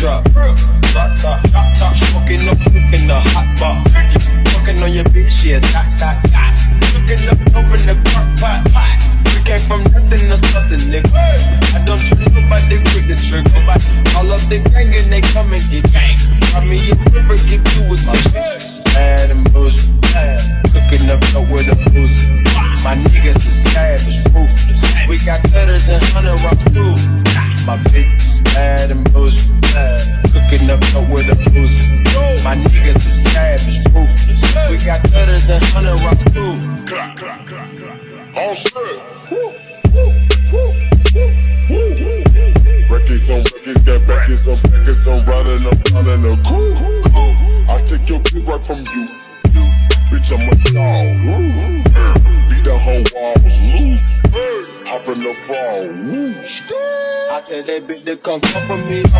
drop. Drop top, smoking up, cooking the hot bar. Fucking on your bitch, yeah, dot. Cooking up, open the crock pot. We came from nothing to something, nigga. I don't trust nobody, quick the trigger. All up the gang and they come and get gang. Drop me a river, get you with my bitch. Bad and bullshit, cooking up dope with a boozy. My niggas is savage, ruthless. We got thudders and 100 rocks too. My bitch is bad and bullshit, cooking up dope with a boozy. My niggas is savage, ruthless. We got thudders and 100 rocks too. All set. Records on records, got backers on backers, I'm riding a cool. I take your bitch right from you. Bitch, I'm a dog. Beat the whole walls loose. Hop in the fall. I tell that bitch to come for me. I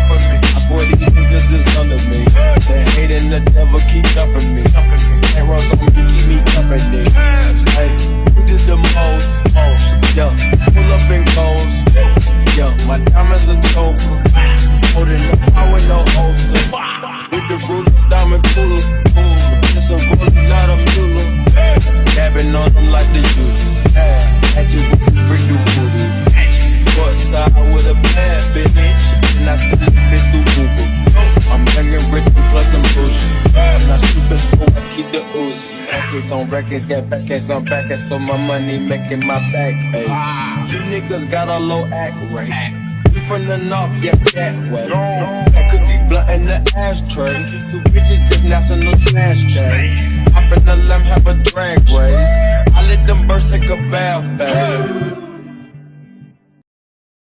swear these niggas is under me. The hate and the devil keep jumping me. Can't run on me, keep me company. Hey, we did the most. Yo, pull up in goals. Yo, my diamonds a choker. Holding the power with no holster. With the ruler, diamond cooler. It's a ruler, not a mule. Dabbing on them like the usual. At you with the brick you voodoo. Side with a bad bitch, and I still live it through Google. I'm young and rich and plus I'm bougie. I'm not stupid, so I keep the Uzi. Records on records, get backers on backers, so my money making my back ache. You niggas got a low act rate. We from the north, yeah, that way. That cookie blunt in the ashtray. Two bitches just national trash day. Hop in the lamb, have a drag race. I let them birds take a bath, babe.